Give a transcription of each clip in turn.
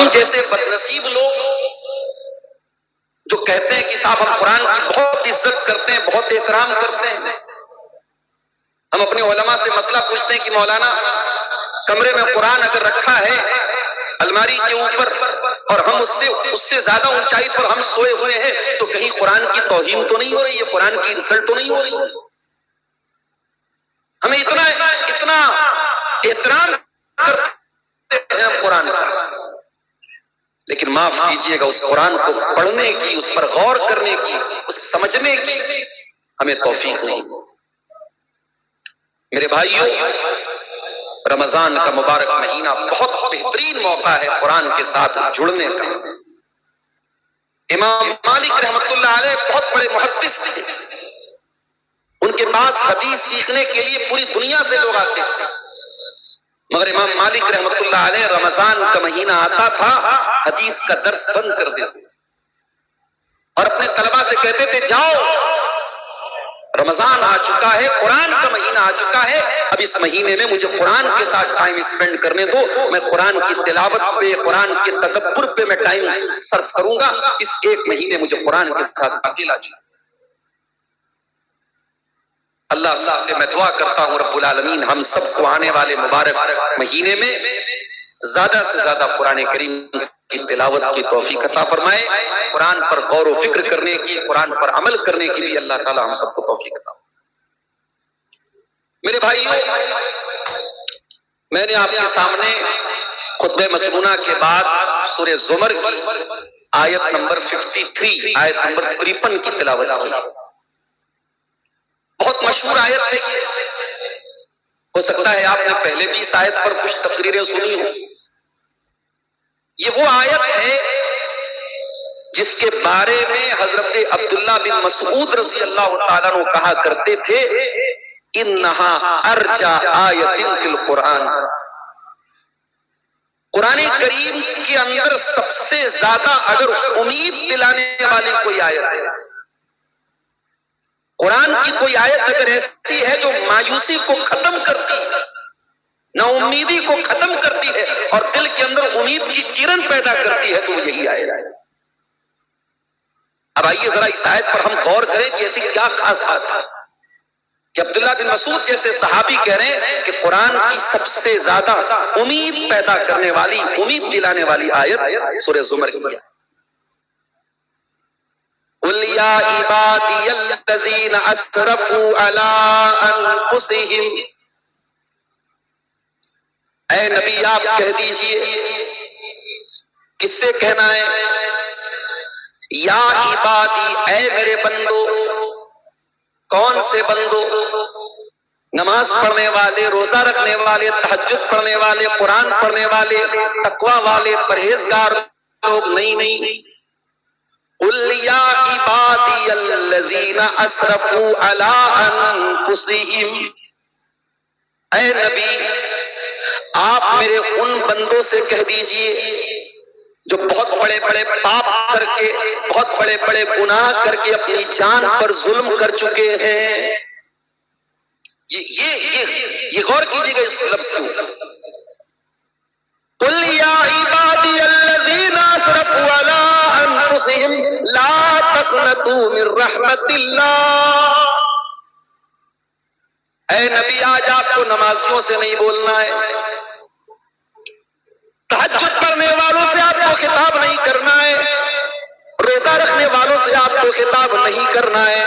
ہم جیسے بدنصیب لوگ جو کہتے ہیں کہ صاحب ہم قرآن کی بہت عزت کرتے ہیں، بہت احترام کرتے ہیں، ہم اپنے علماء سے مسئلہ پوچھتے ہیں کہ مولانا کمرے میں قرآن اگر رکھا ہے الماری کے اوپر اور ہم اس سے زیادہ اونچائی پر ہم سوئے ہوئے ہیں تو کہیں قرآن کی توہین تو نہیں ہو رہی ہے، قرآن کی انسلٹ تو نہیں ہو رہی ہے؟ ہمیں اتنا احترام کرتے ہیں قرآن کا، لیکن معاف کیجئے گا اس قرآن کو پڑھنے کی، اس پر غور کرنے کی، اس سمجھنے کی ہمیں توفیق نہیں۔ میرے بھائیوں، رمضان کا مبارک مہینہ بہت بہترین موقع ہے قرآن کے ساتھ جڑنے کا۔ امام مالک رحمۃ اللہ علیہ بہت بڑے محدث تھے، ان کے پاس حدیث سیکھنے کے لیے پوری دنیا سے لوگ آتے تھے، مگر امام مالک رحمۃ اللہ علیہ رمضان کا مہینہ آتا تھا حدیث کا درس بند کر دیتے اور اپنے طلباء سے کہتے تھے جاؤ رمضان آ چکا ہے، قرآن کا مہینہ آ چکا ہے، اب اس مہینے میں مجھے قرآن کے ساتھ ٹائم اسپینڈ کرنے دو، میں قرآن کی تلاوت پہ، قرآن کے تدبر پہ میں ٹائم صرف کروں گا، اس ایک مہینے مجھے قرآن کے ساتھ اکیلا چھوڑ۔ اللہ سے میں دعا کرتا ہوں رب العالمین ہم سب کو آنے والے مبارک مہینے میں زیادہ سے زیادہ قرآن کریم کی تلاوت کی توفیق عطا فرمائے، قرآن پر غور و فکر کرنے کی، قرآن پر عمل کرنے کی بھی اللہ تعالی ہم سب کو توفیق عطا فرمائے۔ میرے بھائیوں، میں نے آپ کے سامنے خطبہ مسنونہ کے بعد سورہ زمر کی آیت نمبر 53، آیت نمبر 53 کی تلاوت کی۔ بہت مشہور آیت ہے یہ، ہو سکتا ہے آپ نے پہلے بھی اس آیت پر کچھ تقریریں سنی ہوں۔ یہ وہ آیت ہے جس کے بارے میں حضرت عبداللہ بن مسعود رضی اللہ تعالیٰ عنہ کہا کرتے تھے انہا ارجا آیت فی القرآن، قرآن کریم کے اندر سب سے زیادہ اگر امید دلانے والی کوئی آیت ہے، قرآن کی کوئی آیت اگر ایسی ہے جو مایوسی کو ختم کرتی ہے، نا امیدی کو ختم کرتی ہے اور دل کے اندر امید کی کرن پیدا کرتی ہے، تو وہ یہی آیت ہے۔ اب آئیے ذرا اس آیت پر ہم غور کریں کہ ایسی کیا خاص بات ہے کہ عبداللہ بن مسعود جیسے صحابی کہہ رہے ہیں کہ قرآن کی سب سے زیادہ امید پیدا کرنے والی، امید دلانے والی آیت سورہ زمر کی ہے۔ قُلْ يَا عِبَادِيَ الَّذِينَ أَسْرَفُوا عَلَىٰ أَنفُسِهِمْ، اے نبی آپ کہہ دیجئے، کس سے کہنا ہے؟ یا عبادی، اے میرے بندو، کون سے بندو؟ نماز پڑھنے والے، روزہ رکھنے والے، تہجد پڑھنے والے، قرآن پڑھنے والے، تقوی والے، پرہیزگار لوگ نہیں۔ قُلْ يَا عِبَادِيَ الَّذِينَ أَسْرَفُوا عَلَىٰ أَنفُسِهِمْ، اے نبی آپ میرے ان بندوں سے کہہ دیجئے جو بہت بڑے بڑے پاپ کر کے، بہت بڑے بڑے گناہ کر کے اپنی جان پر ظلم کر چکے ہیں۔ یہ غور کیجئے گا اس لفظ کو، قُلْ يَا عِبَادِيَ الَّذِينَ أَسْرَفُوا عَلَىٰ أَنفُسِهِمْ لَا تَقْنَطُوا مِن رَحْمَتِ اللَّهِ، اے نبی آج آپ کو نمازیوں سے نہیں بولنا ہے، تہجد پڑھنے والوں سے آپ کو خطاب نہیں کرنا ہے، روزہ رکھنے والوں سے آپ کو خطاب نہیں کرنا ہے،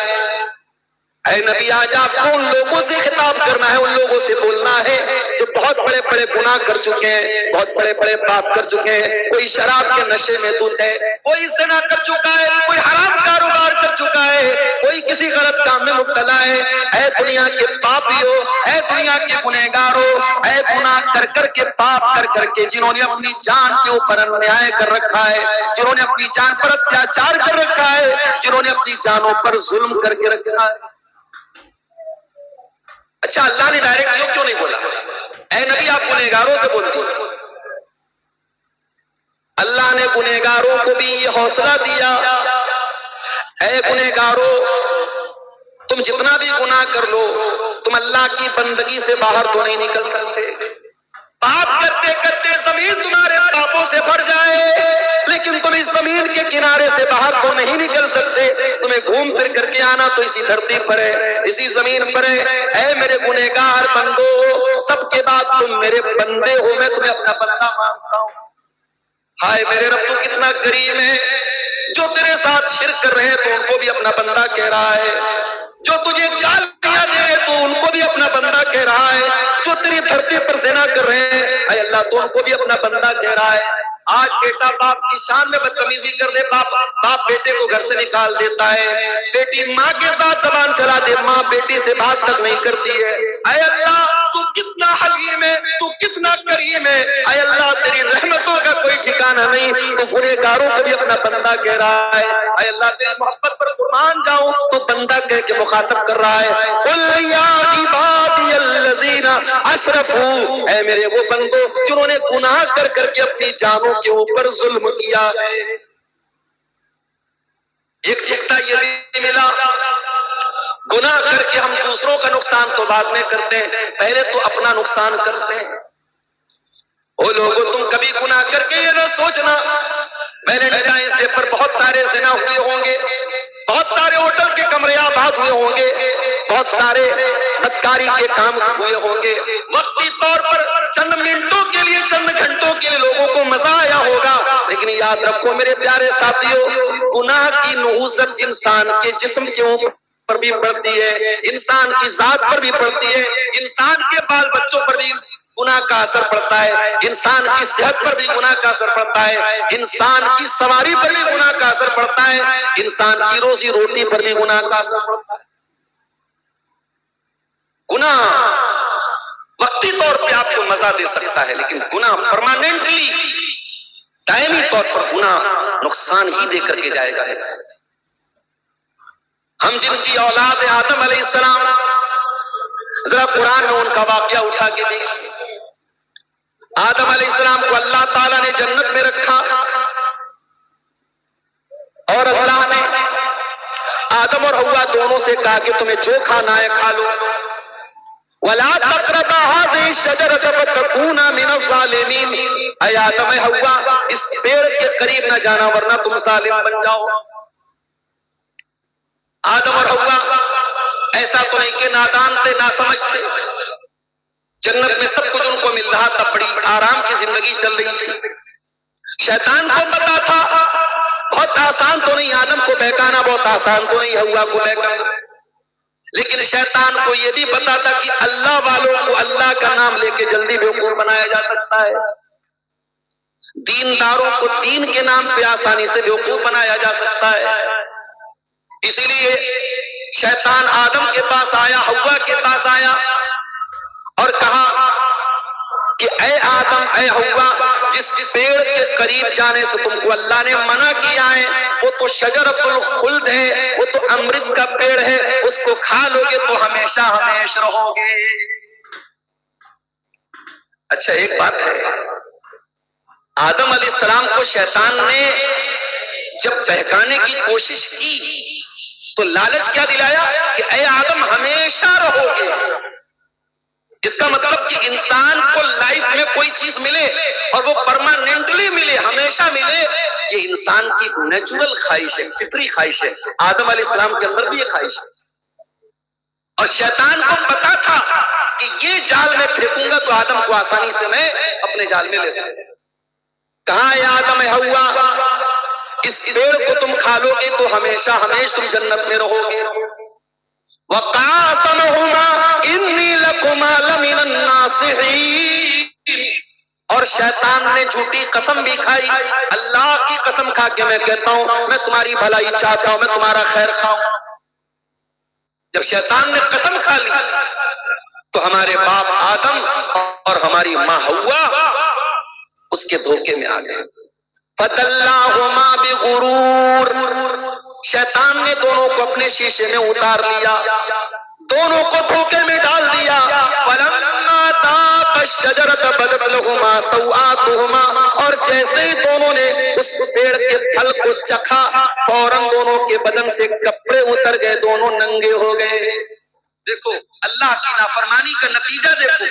اے نبی آج آپ کو ان لوگوں سے خطاب کرنا ہے، ان لوگوں سے بولنا ہے جو بہت بڑے بڑے گناہ کر چکے ہیں، بہت بڑے بڑے پاپ کر چکے ہیں، کوئی شراب کے نشے میں دھت ہے، کوئی زنا کر چکا ہے، کوئی حرام کاروبار کر چکا ہے، کوئی کسی غلط کام میں مبتلا ہے۔ اے دنیا کے پاپیو، اے دنیا کے گنہگارو، اے گناہ کر کر کے، پاپ کر کر کے، جنہوں نے اپنی جان کے اوپر انیائے کر رکھا ہے، جنہوں نے اپنی جان پر اتیاچار کر رکھا ہے، جنہوں نے اپنی جانوں پر ظلم کر کے رکھا ہے۔ اچھا اللہ نے ڈائریکٹ یوں کیوں نہیں بولا اے نبی آپ گنہگاروں سے بولتے ہیں؟ اللہ نے گنہگاروں کو بھی یہ حوصلہ دیا، اے گنہگاروں تم جتنا بھی گناہ کر لو تم اللہ کی بندگی سے باہر تو نہیں نکل سکتے، پاپ کرتے کرتے زمین تمہارے پاپوں سے بھر جائے، نہیں نکل سکتے، تمہیں گھوم پھر کر کے آنا تو اسی دھرتی پر ہے، اسی زمین پر ہے۔ اے میرے گنہگار بندو، سب کے بعد تم میرے بندے ہو، میں تمہیں اپنا بندہ مانتا ہوں۔ ہائے میرے رب تو کتنا کریم ہے، جو تیرے ساتھ شرک کر رہے ہیں تو ان کو بھی اپنا بندہ کہہ رہا ہے، جو تجھے گالیاں دے رہے تو ان کو بھی اپنا بندہ کہہ رہا ہے، جو تیری دھرتی پر زنا کر رہے ہیں اے اللہ تو ان کو بھی اپنا بندہ کہہ رہا ہے۔ آج بیٹا باپ کی شان میں بدتمیزی کر دے، باپ بیٹے کو گھر سے نکال دیتا ہے، بیٹی ماں کے ساتھ زبان چلا دے، ماں بیٹی سے بات تک نہیں کرتی ہے۔ اے اللہ تو کتنا حلیم ہے، تو کتنا کریم ہے، اے اللہ تیری رحمتوں کا کوئی ٹھکانہ نہیں، تو گنہگاروں کو بھی اپنا بندہ کہہ رہا ہے۔ اے اللہ تیری محبت پر قربان جاؤں تو بندہ کہہ کے مخاطب کر رہا ہے، قل یا عبادی الذین اسرفوا، اے میرے وہ بندو جنہوں نے گناہ کر کر کے اپنی جانوں کے اوپر ظلم کیا ہے۔ ایک نقطہ یہ بھی ملا، گناہ کر کے ہم دوسروں کا نقصان تو بعد میں کرتے ہیں، پہلے تو اپنا نقصان کرتے ہیں۔ او لوگوں تم کبھی گناہ کر کے یہ نہ سوچنا ویلنٹائنس ڈے پر بہت سارے زنا ہوئے ہوں گے، بہت سارے ہوٹل کے کمرے آباد ہوئے ہوں گے، بہت سارے بدکاری کے کام ہوئے ہوں گے، وقتی طور پر چند منٹوں کے لیے چند گھنٹوں کے لیے لوگوں کو مزہ آیا ہوگا، لیکن یاد رکھو میرے پیارے ساتھیو، گناہ کی نحوست انسان کے جسم کے اوپر بھی پڑتی ہے، انسان کی ذات پر بھی پڑتی ہے، انسان کے بال بچوں پر بھی گناہ کا اثر پڑتا ہے، انسان کی صحت پر بھی گناہ کا اثر پڑتا ہے، انسان کی سواری پر بھی گناہ کا اثر پڑتا ہے، انسان کی روزی روٹی پر بھی گناہ کا اثر پڑتا ہے۔ گناہ وقتی طور پہ آپ کو مزہ دے سکتا ہے، لیکن گناہ پرماننٹلی دائمی طور پر گناہ نقصان ہی دے کر کے جائے گا۔ ہم جن کی اولاد آدم علیہ السلام، ذرا قرآن میں ان کا واقعہ اٹھا کے دیکھیں۔ آدم علیہ السلام کو اللہ تعالیٰ نے جنت میں رکھا اور اللہ نے آدم اور حوا دونوں سے کہا کہ تمہیں جو کھانا ہے کھا لو، وَلَا تَقْرَبَا هَٰذِهِ الشَّجَرَةَ فَتَكُونَا مِنَ الظَّالِمِينَ، اے آدم اے حوا اس پیڑ کے قریب نہ جانا ورنہ تم ظالم بن جاؤ۔ آدم اور حوا ایسا تو نہیں کہ نادان تھے، ناسمجھ تھے، جنت میں سب کچھ ان کو مل رہا تھا، بڑی آرام کی زندگی چل رہی تھی۔ شیطان کو پتا تھا بہت آسان تو نہیں آدم کو بہکانا، بہت آسان تو نہیں حوا کو بہکانا، لیکن شیطان کو یہ بھی پتا تھا کہ اللہ والوں کو اللہ کا نام لے کے جلدی بیوقوف بنایا جا سکتا ہے، دینداروں کو دین کے نام پہ آسانی سے بیوقوف بنایا جا سکتا ہے۔ اسی لیے شیطان آدم کے پاس آیا، حوا کے پاس آیا اور کہا کہ اے آدم اے حوا جس پیڑ کے قریب جانے سے تم کو اللہ نے منع کیا ہے وہ تو شجرۃ الخلد ہے، وہ تو امرت کا پیڑ ہے، اس کو کھا لو گے تو ہمیشہ ہمیشہ رہو گے۔ اچھا ایک بات ہے، آدم علیہ السلام کو شیطان نے جب بہکانے کی کوشش کی تو لالچ کیا دلایا کہ اے آدم ہمیشہ رہو گے۔ اس کا مطلب کہ انسان کو لائف میں کوئی چیز ملے اور وہ پرماننٹلی ملے، ہمیشہ ملے، یہ انسان کی نیچرل خواہش ہے، فطری خواہش ہے۔ آدم علیہ السلام کے اندر بھی یہ خواہش ہے، اور شیطان کو پتا تھا کہ یہ جال میں پھینکوں گا تو آدم کو آسانی سے میں اپنے جال میں لے سکتا۔ کہاں اے آدم اے حوا اس پیڑ کو تم کھا لو گے تو ہمیشہ ہمیشہ تم جنت میں رہو گے۔ وَقَاسَمَهُمَا إِنِّي لَكُمَا لَمِنَ النَّاصِحِينَ، اور شیطان نے جھوٹی قسم بھی کھائی، اللہ کی قسم کھا کے میں کہتا ہوں میں تمہاری بھلائی چاہتا ہوں، میں تمہارا خیر خواہ ہوں۔ جب شیطان نے قسم کھا لی تو ہمارے باپ آدم اور ہماری ماں حوا اس کے دھوکے میں آ گئے۔ فَدَلَّاهُمَا بِغُرُورٍ، شیطان نے دونوں کو اپنے شیشے میں اتار لیا، دونوں کو دھوکے میں ڈال دیا۔ فَلَمَّا ذَاقَا الشَّجَرَةَ بَدَتْ لَهُمَا سَوْآتُهُمَا، اور جیسے ہی دونوں نے اس پیڑ کے پھل کو چکھا فوراً دونوں کے بدن سے کپڑے اتر گئے، دونوں ننگے ہو گئے۔ دیکھو اللہ کی نافرمانی کا نتیجہ دیکھو،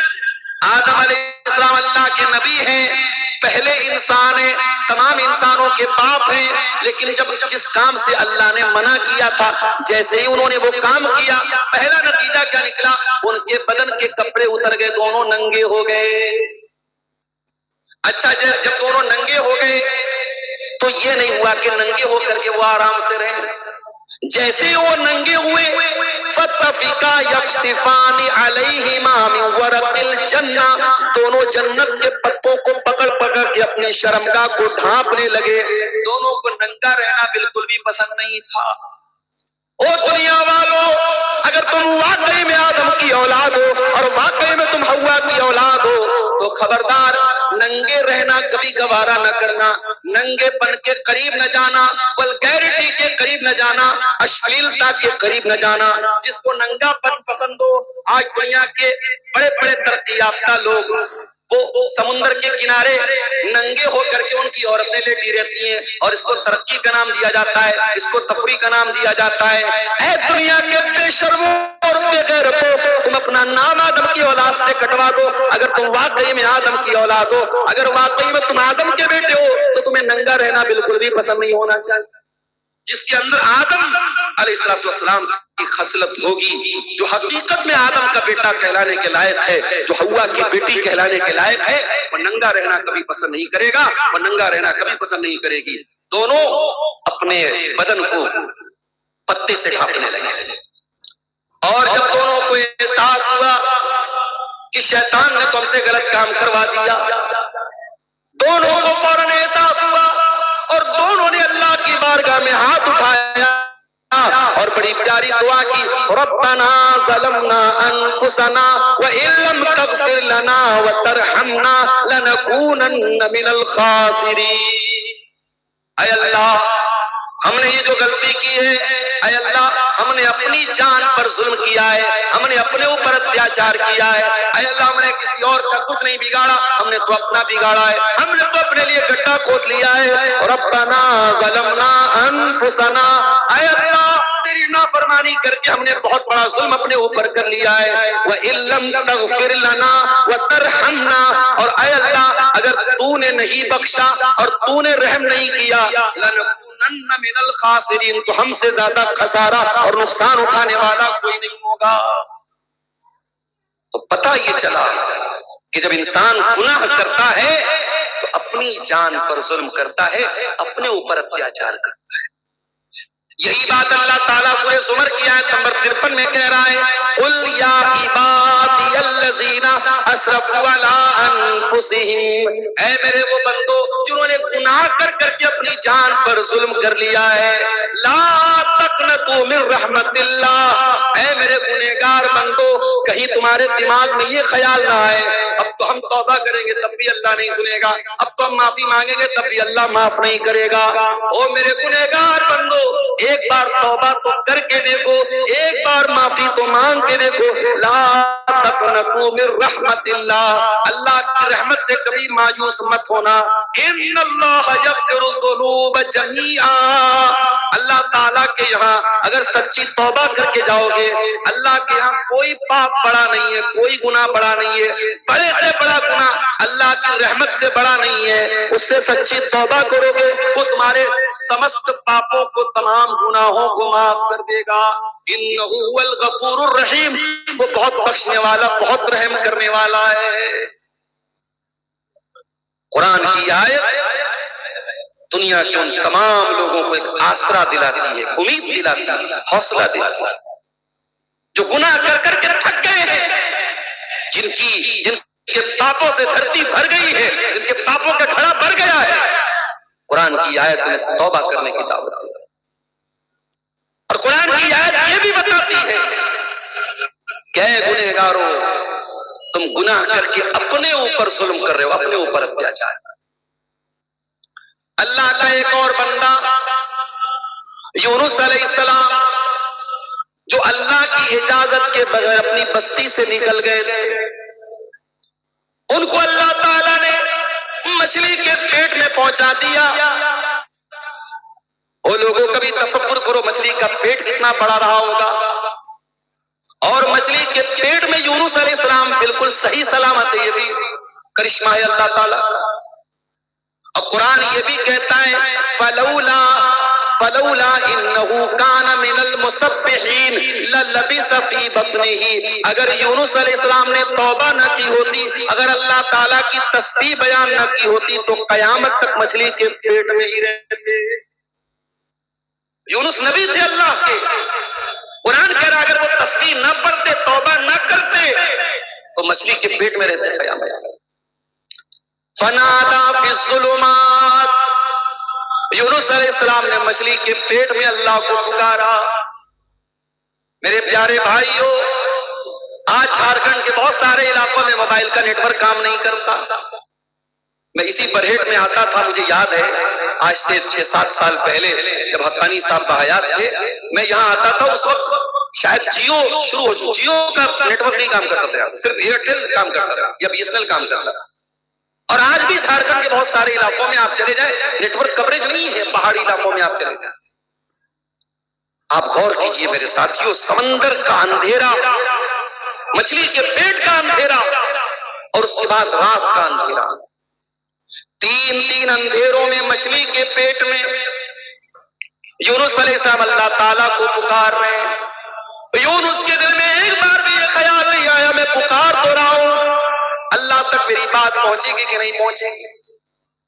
آدم علیہ السلام اللہ کے نبی ہیں، پہلے انسان ہیں، تمام انسانوں کے باپ ہیں، لیکن جس کام سے اللہ نے منع کیا تھا، جیسے ہی انہوں نے وہ کام کیا، پہلا نتیجہ کیا نکلا؟ ان کے بدن کے کپڑے اتر گئے، دونوں ننگے ہو گئے۔ اچھا، جب دونوں ننگے ہو گئے تو یہ نہیں ہوا کہ ننگے ہو کر کے وہ آرام سے رہیں، جیسے وہ ننگے ہوئے فَطَفِقَا يَقْصِفَانِ عَلَيْهِمَا مِنْ وَرَقِ الْجَنَّةِ، دونوں جنت کے پتوں کو پکڑ پکڑ کے اپنی شرمگاہ کو ڈھانپنے لگے۔ دونوں کو ننگا رہنا بالکل بھی پسند نہیں تھا۔ او دنیا والو، اگر تم واقعی میں آدم کی اولاد ہو اور واقعی میں تم حوا کی اولاد ہو تو خبردار ننگے رہنا کبھی گوارا نہ کرنا، ننگے پن کے قریب نہ جانا، ولگیرٹی کے قریب نہ جانا، اشلیلتا کے قریب نہ جانا۔ جس کو ننگا پن پسند ہو، آج دنیا کے بڑے بڑے ترقی یافتہ لوگ وہ سمندر کے کنارے ننگے ہو کر کے ان کی عورتیں لیٹی رہتی ہیں، اور اس کو ترقی کا نام دیا جاتا ہے، اس کو تفریح کا نام دیا جاتا ہے۔ اے دنیا کے بے شرموں اور بے غیرتوں، تم اپنا نام آدم کی اولاد سے کٹوا دو۔ اگر تم واقعی میں آدم کی اولاد ہو، اگر واقعی میں تم آدم کے بیٹے ہو، تو تمہیں ننگا رہنا بالکل بھی پسند نہیں ہونا چاہیے۔ جس کے اندر آدم علیہ السلام کی خصلت ہوگی، جو حقیقت میں آدم کا بیٹا کہلانے کے لائق ہے، جو حوا کی بیٹی کہلانے کے لائق ہے، وہ ننگا رہنا کبھی پسند نہیں کرے گا، وہ ننگا رہنا کبھی پسند نہیں کرے گی۔ دونوں اپنے بدن کو پتے سے ڈھانپنے لگے، اور جب دونوں کو احساس ہوا کہ شیطان نے تو ہم سے غلط کام کروا دیا، دونوں کو فوراً احساس ہوا اور دونوں نے اللہ کی بارگاہ میں ہاتھ اٹھایا اور بڑی پیاری دعا کی، ربنا ظلمنا انفسنا وان لم تغفر لنا وترحمنا لنکونن من الخاسرین۔ اے اللہ، ہم نے یہ جو غلطی کی ہے، اے اللہ ہم نے اپنی جان پر ظلم کیا ہے، ہم نے اپنے اوپر اتیاچار کیا ہے، اے اللہ ہم نے کسی اور کا کچھ نہیں بگاڑا، ہم نے تو اپنا بگاڑا ہے، ہم نے تو اپنے لیے گڈھا کھود لیا ہے۔ ربنا ظلمنا انفسنا، اے اللہ تیری نافرمانی کر کے ہم نے بہت بڑا ظلم اپنے اوپر کر لیا ہے۔ وَإِن لَّمْ تَغْفِرْ لَنَا وَتَرْحَمْنَا، اور اے اللہ اگر تو نے نہیں بخشا اور تو نے رحم نہیں کیا، لَنَكُونَنَّ مِنَ الْخَاسِرِينَ، تو ہم سے زیادہ خسارہ اور نقصان اٹھانے والا کوئی نہیں ہوگا۔ تو پتہ یہ چلا کہ جب انسان گناہ کرتا ہے تو اپنی جان پر ظلم کرتا ہے، اپنے اوپر اتیاچار کرتا ہے۔ یہی بات اللہ تعالیٰ سورہ زمر کی آیت نمبر 53 میں کہہ رہا ہے، قُلْ يَا عِبَادِيَ الَّذِينَ أَسْرَفُوا عَلَىٰ أَنفُسِهِمْ، اے میرے وہ بندو جنہوں نے گناہ کر کر کے اپنی جان پر ظلم کر لیا ہے، لَا تَقْنَطُوا مِن رَحْمَتِ اللَّهِ، اے میرے گنہگار بندو کہیں تمہارے دماغ میں یہ خیال نہ آئے اب تو ہم توبہ کریں گے تب بھی اللہ نہیں سنے گا، اب تو ہم معافی مانگیں گے تب بھی اللہ معاف نہیں کرے گا۔ او میرے گنہگار بندو، ایک بار توبہ تو کر کے دیکھو، ایک بار معافی تو مانگ کے دیکھو۔ لا تقنطوا من رحمت اللہ، اللہ کی رحمت سے کبھی مایوس مت ہونا۔ ان اللہ یغفر الذنوب جميعا، اللہ تعالیٰ کے یہاں اگر سچی توبہ کر کے جاؤ گے، اللہ کے یہاں کوئی پاپ بڑا نہیں ہے، کوئی گناہ بڑا نہیں ہے، بڑے سے بڑا گناہ اللہ کی رحمت سے بڑا نہیں ہے۔ اس سے سچی توبہ کرو گے، وہ تمہارے سمست پاپوں کو، تمام گناہوں کو معاف کر دے گا۔ انہ هو الغفور الرحیم، وہ بہت بخشنے والا، بہت رحم کرنے والا ہے۔ قرآن کی آیت دنیا کے ان تمام لوگوں کو ایک آسرا دلاتی ہے، امید دلاتی ہے، حوصلہ دلاتی ہے، جو گناہ کر کر کے تھک گئے ہیں، جن کے پاپوں سے دھرتی بھر گئی ہے، جن کے پاپوں کا گھڑا بھر گیا ہے۔ قرآن کی آیت میں توبہ کرنے کی دعوت دیتی ہے، اور قرآن کی آیت یہ بھی بتاتی ہے کہ اے گنہگاروں، تم گناہ کر کے اپنے اوپر ظلم کر رہے ہو، اپنے اوپر اتیاچار۔ اللہ کا ایک اور بندہ یونس علیہ السلام، جو اللہ کی اجازت کے بغیر اپنی بستی سے نکل گئے تھے، ان کو اللہ تعالیٰ نے مچھلی کے پیٹ میں پہنچا دیا۔ وہ لوگوں کبھی تصور کرو مچھلی کا پیٹ کتنا بڑا رہا ہوگا، اور مچھلی کے پیٹ میں یونس علیہ السلام بالکل صحیح سلامت ہے۔ یہ بھی کرشمہ ہے اللہ تعالیٰ کا۔ اور قرآن یہ بھی کہتا ہے فلولا انہو کان من المسبحین للبث فی بطنہ، اگر یونس علیہ السلام نے توبہ نہ کی ہوتی، اگر اللہ تعالیٰ کی تسبیح بیان نہ کی ہوتی تو قیامت تک مچھلی کے پیٹ میں ہی رہتے۔ یونس نبی تھے اللہ کے، قرآن کہہ رہا اگر وہ تسبیح نہ پڑھتے، توبہ نہ کرتے تو مچھلی کے پیٹ میں رہتے قیامت۔ فنادا فی الظلمات، یونس علیہ السلام نے مچھلی کے پیٹ میں اللہ کو پکارا۔ میرے پیارے بھائیوں، آج جھارکھنڈ کے بہت سارے علاقوں میں موبائل کا نیٹ ورک کام نہیں کرتا۔ میں اسی برہیٹ میں آتا تھا، مجھے یاد ہے آج سے 6-7 سال پہلے جب حقانی صاحب بحیات تھے، میں یہاں آتا تھا، اس وقت شاید جیو شروع ہو چکا، جیو کا نیٹ ورک نہیں کام کرتا تھا، صرف ایئرٹیل کام کرتا تھا یا بی ایس این ایل کام کرتا تھا۔ اور آج بھی جھارکھنڈ کے بہت سارے علاقوں میں آپ چلے جائیں نیٹ ورک کوریج نہیں ہے، پہاڑی علاقوں میں آپ چلے جائیں۔ آپ غور کیجئے میرے ساتھیوں، سمندر کا اندھیرا، مچھلی کے پیٹ کا اندھیرا، اور اس کے بعد رات کا اندھیرا، تین اندھیروں میں مچھلی کے پیٹ میں یونس علیہ السلام اللہ تعالیٰ کو پکار رہے ہیں۔ یونس کے دل میں ایک بار بھی یہ خیال نہیں آیا میں پکار تو رہا ہوں، اللہ تک میری بات پہنچے گی کہ نہیں پہنچے گی؟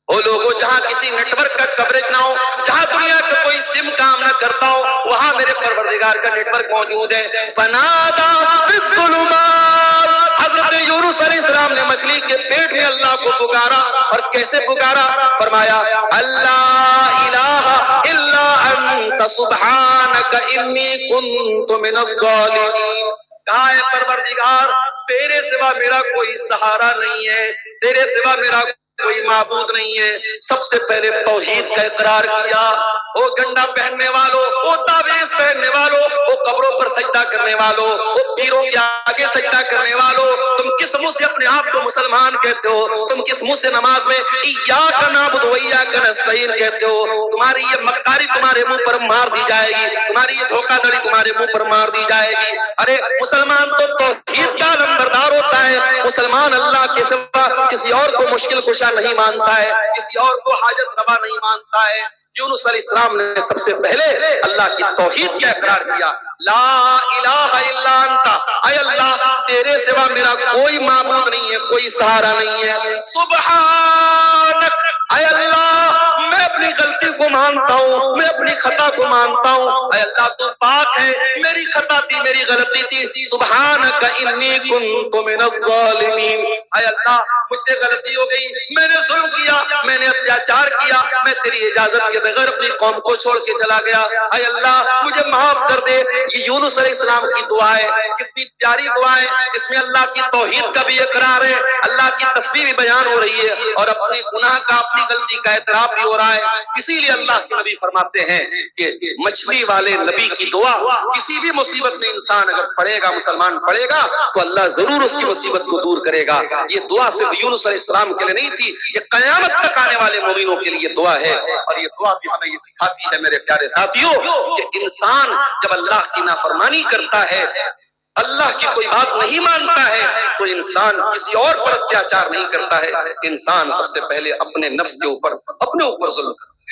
وہ لوگوں جہاں کسی نیٹ ورک کا کوریج نہ ہو، جہاں دنیا کا کوئی سم کام نہ کرتا ہو، وہاں میرے پروردگار کا نیٹ ورک موجود ہے۔ فنادا فی الظلمات، حضرت یونس علیہ السلام نے مچھلی کے پیٹ میں اللہ کو پکارا، اور کیسے پکارا؟ فرمایا اللہ الہ الا انت سبحانک انی کنت من الظالمین، کہا ہے پروردگار تیرے سوا میرا کوئی سہارا نہیں ہے، تیرے سوا میرا کوئی معبود نہیں ہے۔ سب سے پہلے توحید کا اقرار کیا۔ وہ گنڈا پہننے والوں، وہ تعویذ پہننے والوں، وہ قبروں پر سجدہ کرنے والوں، وہ پیروں کے آگے سجدہ کرنے والوں، تم کس منہ سے اپنے آپ کو مسلمان کہتے ہو؟ تم کس منہ سے نماز میں ایاک نعبد و ایاک نستعین کہتے ہو؟ تمہاری یہ مکاری تمہارے منہ پر مار دی جائے گی، تمہاری یہ دھوکہ دڑی تمہارے منہ پر مار دی جائے گی۔ ارے مسلمان تو توحید کا علمبردار ہوتا ہے، مسلمان اللہ کے سوا کسی اور کو مشکل کشا نہیں مانتا ہے، کسی اور کو حاجت روا نہیں مانتا ہے۔ یونس علیہ السلام نے سب سے پہلے اللہ کی توحید کا اقرار کیا، لا الہ الا انت، اے اللہ تیرے سوا میرا کوئی معبود نہیں ہے، کوئی سہارا نہیں ہے۔ سبحانک، اے اللہ میں اپنی غلطی کو مانتا ہوں، میں اپنی خطا کو مانتا ہوں، اے اللہ تو پاک ہے، میری خطا تھی، میری غلطی تھی۔ سبحانک انی کنت من الظالمین، اے اللہ مجھ سے غلطی ہو گئی، میں نے ظلم کیا، میں نے اتیاچار کیا، میں تیری اجازت کے بغیر اپنی قوم کو چھوڑ کے چلا گیا، اے اللہ مجھے معاف کر دے۔ یہ یونس علیہ السلام کی دعا ہے، کتنی پیاری دعا ہے، اس میں اللہ کی توحید کا بھی اقرار ہے، اللہ کی تسبیح بھی بیان ہو رہی ہے، اور اپنے گناہ کا، اپنی غلطی کا اعتراف بھی ہو رہا ہے۔ اسی لیے اللہ کے نبی فرماتے ہیں کہ مچھلی والے نبی کی دعا کسی بھی مصیبت میں انسان اگر پڑھے گا، مسلمان پڑھے گا تو اللہ ضرور اس کی مصیبت کو دور کرے گا۔ یہ دعا صرف یونس علیہ السلام کے لیے نہیں تھی، یہ قیامت تک آنے والے مومنوں کے لیے دعا ہے، اور یہ دعا بھی ہمیں یہ سکھاتی ہے میرے پیارے ساتھیوں کہ انسان جب اللہ کی نافرمانی کرتا ہے، اللہ کی کوئی بات نہیں مانتا ہے، تو انسان کسی اور پر اتیاچار نہیں کرتا ہے، انسان سب سے پہلے اپنے نفس کے اوپر، اپنے اوپر ظلم کرتا ہے۔